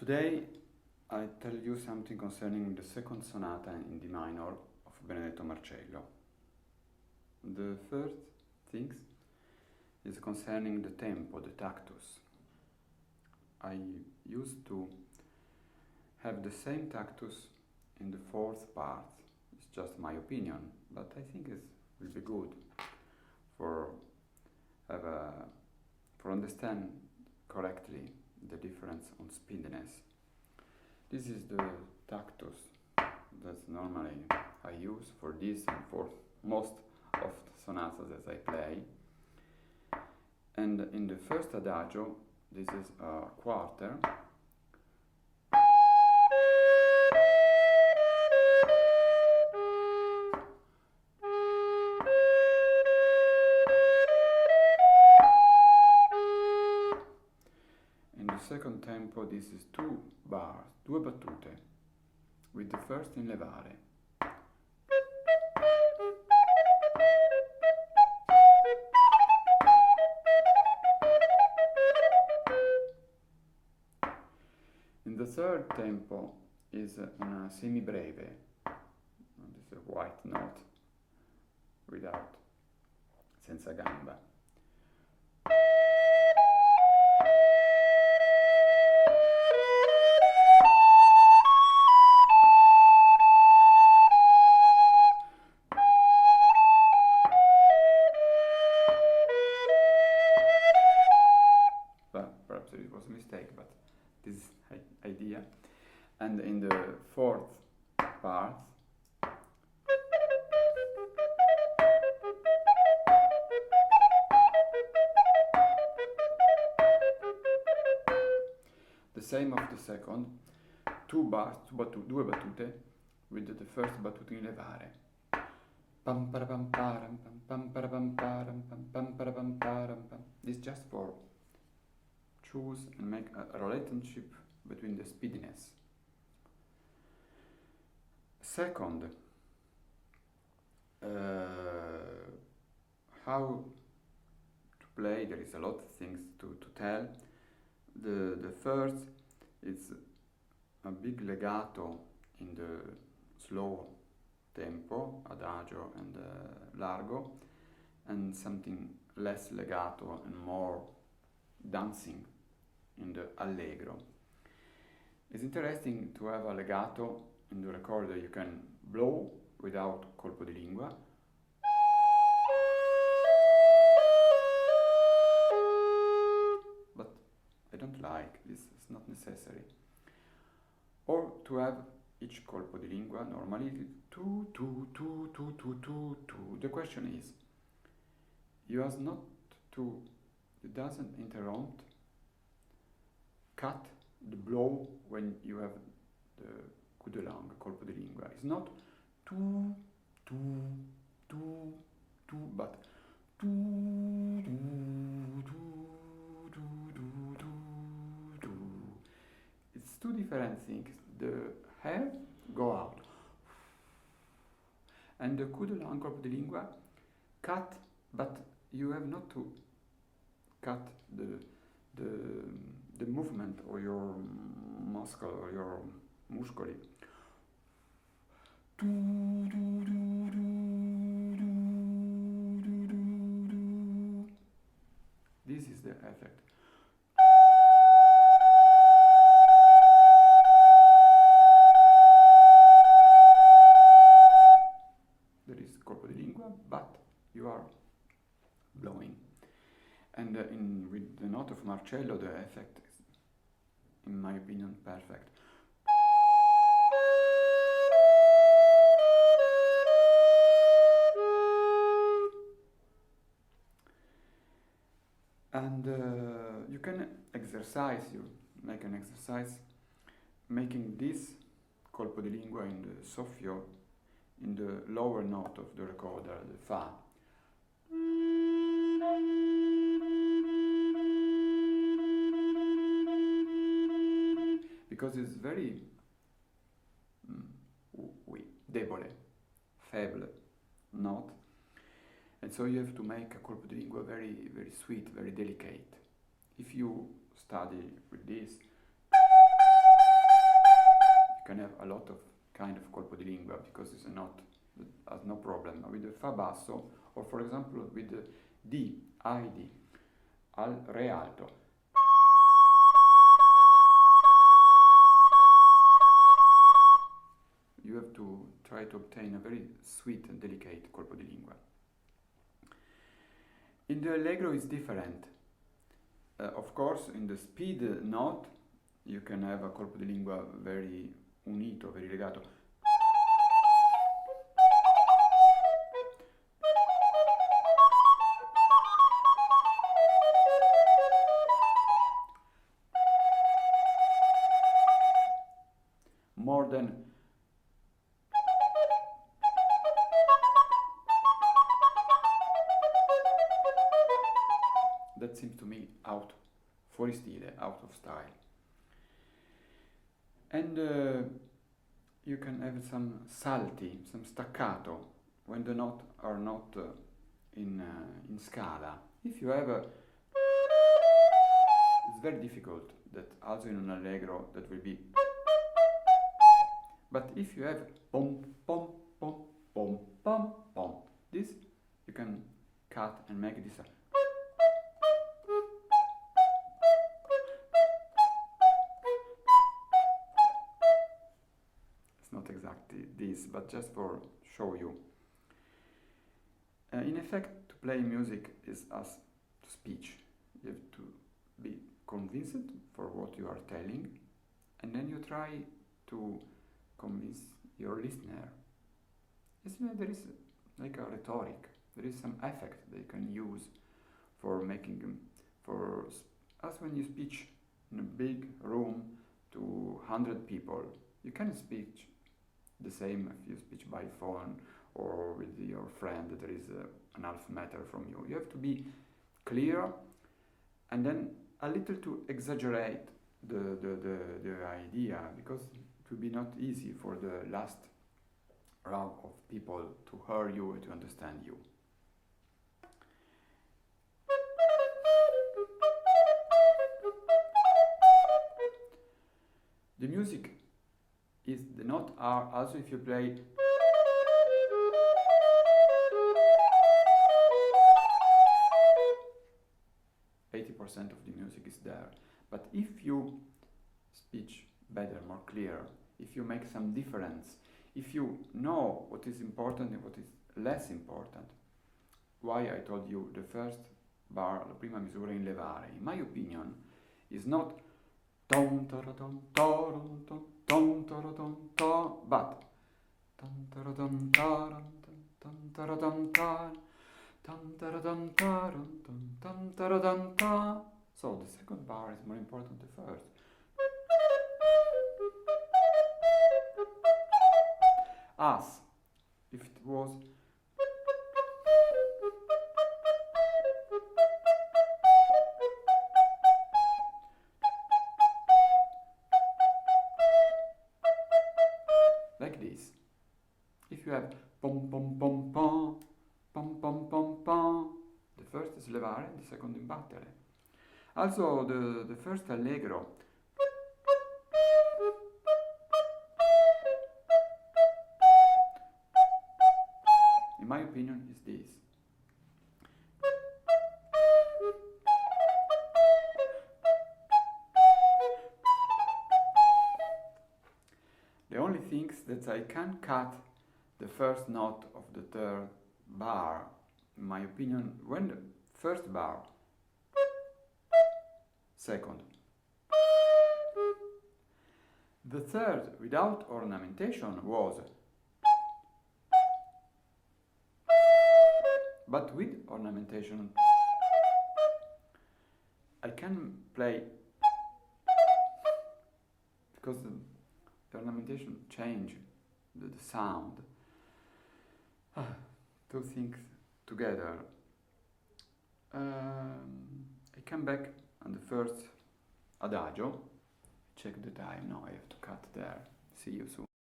Today I tell you something concerning the second sonata in D minor of Benedetto Marcello. The first thing is concerning the tempo, the tactus. I used to have the same tactus in the fourth part. It's just my opinion, but I think it will be good for understand correctly the difference on speediness. This is the tactus that normally I use for this and for most of the sonatas that I play. And in the first adagio, this is a quarter. In the second tempo, this is two bars, due battute, with the first in levare. In the third tempo is una semi-breve, this is a white note, without, senza gamba. Perhaps it was a mistake, but this is the idea. And in the fourth part, the same of the second, two bars, due battute, with the first battute in levare. Pam para pam param pam para pam param pam para pam param pam. This is just for choose and make a relationship between the speediness. Second, how to play, there is a lot of things to tell. The first is a big legato in the slow tempo, adagio and largo, and something less legato and more dancing in the allegro. It's interesting to have a legato in the recorder. You can blow without colpo di lingua, but I don't like this, it's not necessary. Or to have each colpo di lingua normally tu tu tu tu tu tu tu. The question is, you doesn't interrupt, cut the blow when you have the coup de langue, colpo di lingua. It's not tu tu tu tu, but tu tu tu tu tu tu tu. It's two different things. The hair go out, and the coup de langue, colpo di lingua, cut, but you have not to cut the movement or your muscle or your muscoli. This is the effect. There is colpo di lingua, but you are blowing. And with the note of Marcello, the effect is, in my opinion, perfect. And you can make an exercise, making this colpo di lingua in the soffio, in the lower note of the recorder, the fa. Because it's very debole, faible note, and so you have to make a colpo di lingua very, very sweet, very delicate. If you study with this, You can have a lot of kind of colpo di lingua because it's not, has no problem with the fa basso, or for example with the D, ID, re alto. You have to try to obtain a very sweet and delicate colpo di lingua. In the allegro it's different. Of course, in the speed note you can have a colpo di lingua very unito, very legato. More than that seems to me out, fuori stile, out of style. And you can have some salti, some staccato, when the notes are not in scala. If you have a, it's very difficult that also in an allegro that will be, but if you have pom pom pom pom pom pom, this you can cut and make this. Not exactly this, but just for show you. In effect, to play music is as to speech. You have to be convinced for what you are telling, and then you try to convince your listener. There is like a rhetoric. There is some effect they can use for making, for as when you speak in a big room to 100 people. You can speak the same if you speak by phone or with your friend that there is an half meter from you. You have to be clear and then a little to exaggerate the idea, because it will be not easy for the last row of people to hear you and to understand you. The music is the note are also if you play of the music is there. But if you speak better, more clear, if you make some difference, if you know what is important and what is less important, why I told you the first bar, la prima misura in levare, in my opinion, is not ton taraton toron ton ton taraton to, but ton taraton taron ton taraton tar. So the second bar is more important than the first. As if it was like this. If you have pom pom pom pom pom pom pom pom, the first is levare, the second imbattere. Also the first allegro in my opinion is this. The only thing is that I can cut the first note of the third bar, in my opinion, when the first bar, second, the third without ornamentation was, but with ornamentation I can play, because the ornamentation change the sound. Two things together. I come back on the first adagio, check the time, now I have to cut there, see you soon.